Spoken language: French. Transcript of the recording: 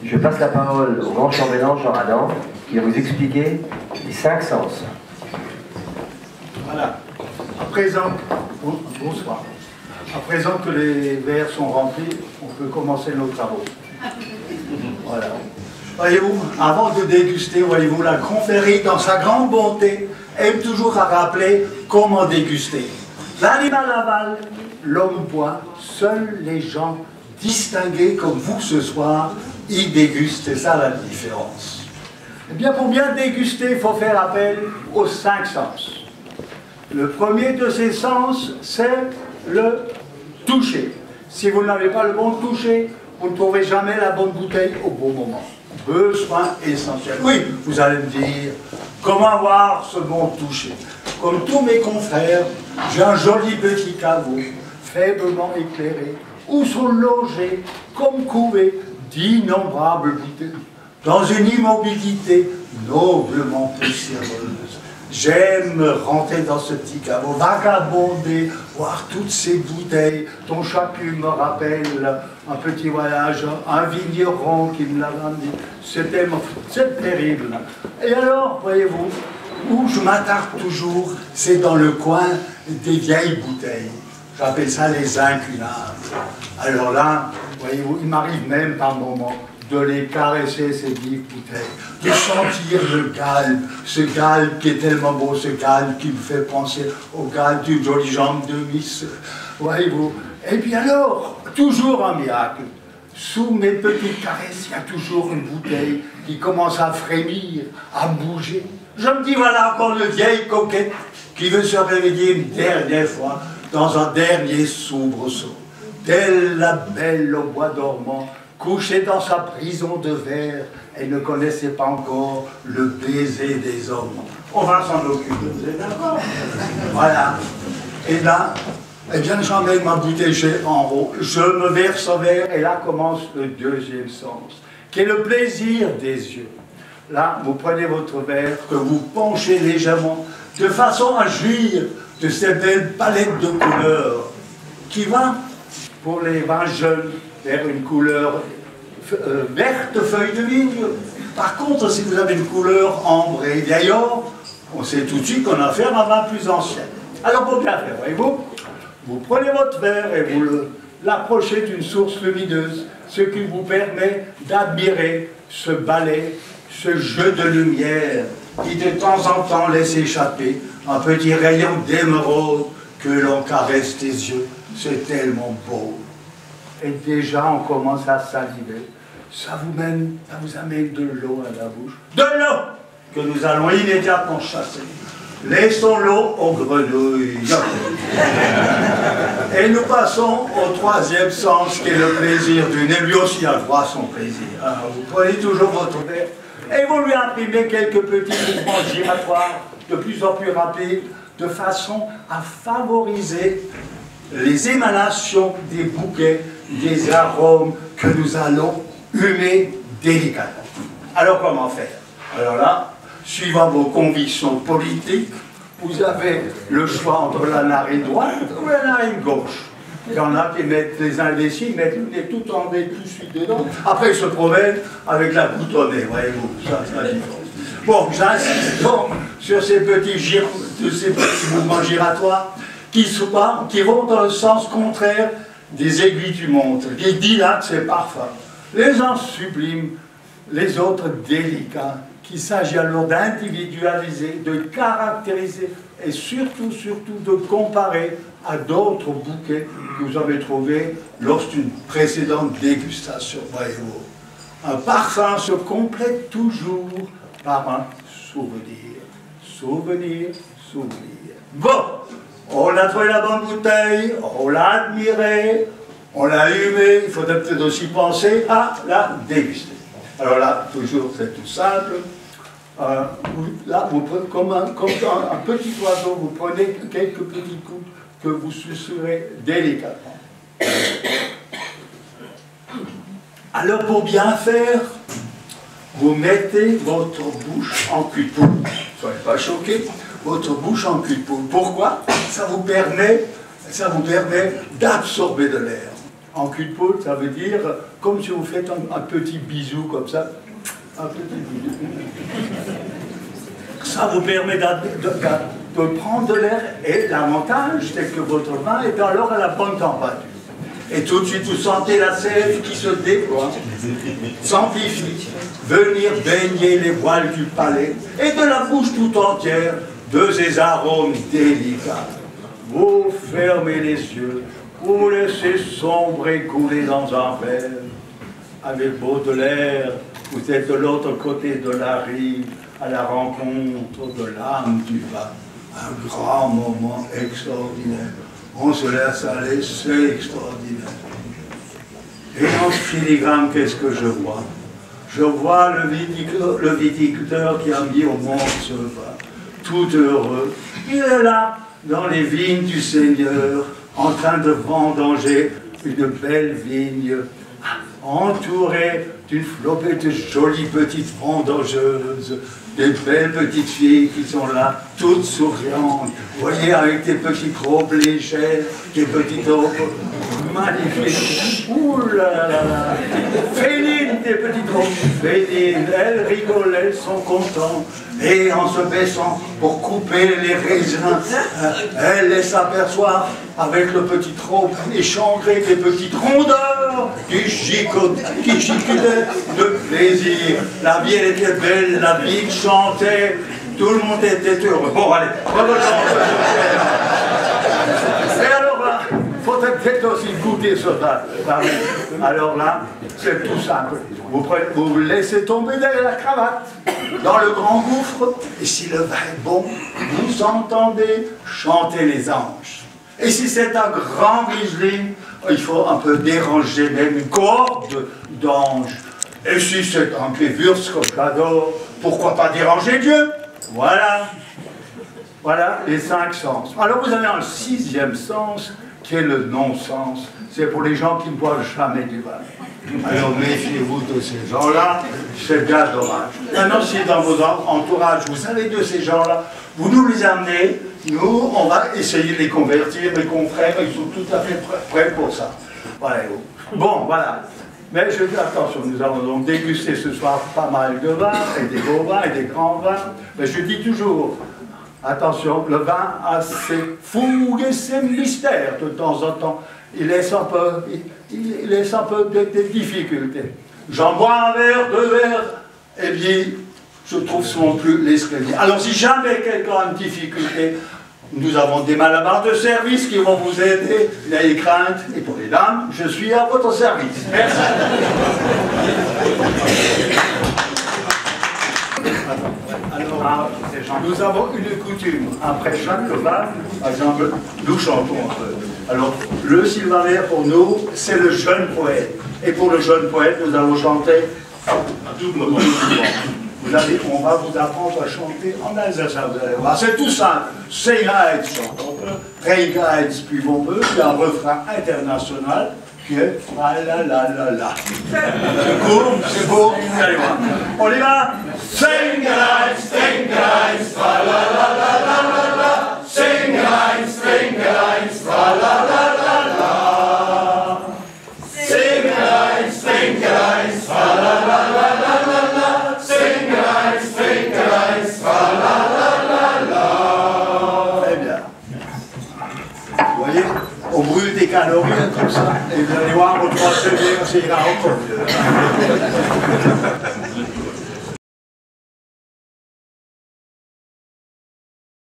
Je passe la parole au grand chambellan Jean Adam, qui va vous expliquer les 5 sens. Voilà. À présent, bonsoir. À présent que les verres sont remplis, on peut commencer nos travaux. Voilà. Voyez-vous, avant de déguster, voyez-vous, la confrérie, dans sa grande bonté, aime toujours à rappeler comment déguster. L'animal avale, l'homme boit, seuls les gens distingués comme vous ce soir y dégustent. C'est ça la différence. Eh bien, pour bien déguster, il faut faire appel aux 5 sens. Le premier de ces sens, c'est le toucher. Si vous n'avez pas le bon toucher, vous ne trouverez jamais la bonne bouteille au bon moment. Besoin essentiel. Oui, vous allez me dire, comment avoir ce bon toucher? Comme tous mes confrères, j'ai un joli petit caveau, faiblement éclairé, où sont logés, comme couvés, d'innombrables bouteilles, dans une immobilité noblement poussiéreuse. J'aime rentrer dans ce petit caveau, vagabonder, voir toutes ces bouteilles dont chacune me rappelle un petit voyage, un vigneron qui me l'a amené. C'est terrible. Et alors, voyez-vous, où je m'attarde toujours, c'est dans le coin des vieilles bouteilles. J'appelle ça les incunables. Alors là, voyez-vous, il m'arrive même par moments de les caresser, ces vieilles bouteilles, de sentir le galbe, ce galbe qui est tellement beau, ce galbe qui me fait penser au galbe d'une jolie jambe de Miss, voyez-vous. Et puis alors, toujours un miracle, sous mes petites caresses, il y a toujours une bouteille qui commence à frémir, à bouger. Je me dis, voilà encore une vieille coquette qui veut se réveiller une dernière fois dans un dernier soubresaut. Telle la belle au bois dormant, couchée dans sa prison de verre, elle ne connaissait pas encore le baiser des hommes. On va s'en occuper, vous êtes d'accord? Voilà. Et là, eh bien, j'emmène ma bouteille en haut, je me verse un verre, et là commence le deuxième sens, qui est le plaisir des yeux. Là, vous prenez votre verre, que vous penchez légèrement, de façon à jouir de cette belle palette de couleurs, qui va, pour les vins jeunes, vers une couleur verte feuille de vigne. Par contre, si vous avez une couleur ambrée, vieil or, on sait tout de suite qu'on a affaire à un vin plus ancien. Alors pour bien faire, voyez-vous, vous prenez votre verre et vous l'approchez d'une source lumineuse, ce qui vous permet d'admirer ce balai, ce jeu de lumière qui de temps en temps laisse échapper un petit rayon d'émeraude que l'on caresse tes yeux. C'est tellement beau. Et déjà, on commence à saliver. Ça vous amène de l'eau à la bouche. De l'eau que nous allons immédiatement chasser. Laissons l'eau aux grenouilles. Et nous passons au troisième sens, qui est le plaisir du nez. Lui aussi a droit à son plaisir. Alors, vous prenez toujours votre verre et vous lui imprimez quelques petits mouvements giratoires de plus en plus rapides, de façon à favoriser les émanations des bouquets, des arômes que nous allons humer délicatement. Alors comment faire? Alors là, suivant vos convictions politiques, vous avez le choix entre la narine droite ou la narine gauche. Il y en a qui mettent, les indécis, mettent le nez tout en nez, tout de suite dedans. Après, ils se promènent avec la boutonnée, voyez-vous. Ça, c'est la différence. Bon, j'insiste donc sur ces petits mouvements giratoires qui vont dans le sens contraire des aiguilles du montre, qui dilatent ces parfums. Les uns sublimes, les autres délicats, qu'il s'agit alors d'individualiser, de caractériser et surtout de comparer à d'autres bouquets que vous avez trouvés lors d'une précédente dégustation, voyez-vous. Un parfum se complète toujours par un souvenir. Souvenir, souvenir. Bon, on a trouvé la bonne bouteille, on l'a admirée, on l'a humée, il faudrait peut-être aussi penser à la déguster. Alors là, toujours, c'est tout simple. Là, vous prenez, comme un petit oiseau, vous prenez quelques petits coups que vous sucerez délicatement. Alors, pour bien faire, vous mettez votre bouche en cul de poule. Soyez pas choqués, votre bouche en cul de poule. Pourquoi? Ça vous permet d'absorber de l'air. En cul de poule, ça veut dire comme si vous faites un petit bisou comme ça. Un petit bisou. Ça vous permet de prendre de l'air. Et l'avantage, c'est que votre vin est alors à la bonne température. Et tout de suite, vous sentez la sève qui se déploie, s'amplifie, venir baigner les voiles du palais et de la bouche tout entière de ces arômes délicats. Vous fermez les yeux, vous laissez sombrer couler dans un verre. Avec Baudelaire, vous êtes de l'autre côté de la rive, à la rencontre de l'âme du vin. Un grand moment extraordinaire. On se laisse aller, c'est extraordinaire. Et en ce filigrane, qu'est-ce que je vois? Je vois le viticulteur qui a mis au monde ce vin, tout heureux. Il est là, dans les vignes du Seigneur, en train de vendanger une belle vigne, entouré d'une flopée de jolies petites vendangeuses, des belles petites filles qui sont là, toutes souriantes, vous voyez, avec des petites robes légères, des petites robes magnifiques. Ouh là là là, félines, des petites robes félines, elles rigolent, elles sont contentes. Et en se baissant pour couper les raisins, elles les s'aperçoivent avec le petit robe échangré des petites rondeurs qui gicolaient de plaisir. La vie elle était belle, la vie chantait, tout le monde était heureux. Bon, allez, et alors là, il faudrait peut-être aussi goûter ce vin. Alors là, c'est tout simple. Vous laissez tomber derrière la cravate, dans le grand gouffre, et si le vin est bon, vous entendez chanter les anges. Et si c'est un grand Riesling, il faut un peu déranger même une corde d'anges. Et si c'est un Gewürztraminer, pourquoi pas déranger Dieu? Voilà. Voilà les 5 sens. Alors vous avez un 6e sens, qui est le non-sens. C'est pour les gens qui ne boivent jamais du vin. Alors méfiez-vous de ces gens-là, c'est bien dommage. Maintenant, si dans vos entourages, vous savez de ces gens-là, vous nous les amenez, nous, on va essayer de les convertir, mes confrères, ils sont tout à fait prêts pour ça. Voilà. Bon, voilà. Mais je dis attention, nous allons donc déguster ce soir pas mal de vins, et des beaux vins, et des grands vins. Mais je dis toujours, attention, le vin a ses fougues et ses mystères de temps en temps. Il laisse un peu des difficultés. J'en bois un verre, 2 verres, et puis je trouve souvent plus l'escalier. Alors si jamais quelqu'un a une difficulté, nous avons des malabars de service qui vont vous aider. N'ayez crainte. Et pour les dames, je suis à votre service. Merci. Alors, nous avons une coutume. Après chaque vin, par exemple, nous chantons un peu. Alors, le Sylvaner pour nous, c'est le jeune poète. Et pour le jeune poète, nous allons chanter un double mot. On va vous apprendre à chanter en alsacien, vous allez voir. C'est tout simple. Singheit chante on peut, Reingheit puis on peut, puis un refrain international qui est la la la la la. C'est court, c'est beau, vous allez voir. On y va. Singheit, Singheit, la la la la la la la. Singheit, Singheit, la la la la la. Singheit, Singheit, la la la la la la. Très bien. Vous voyez, on brûle des calories comme ça, et vous allez voir, au 3 secondes, c'est encore mieux.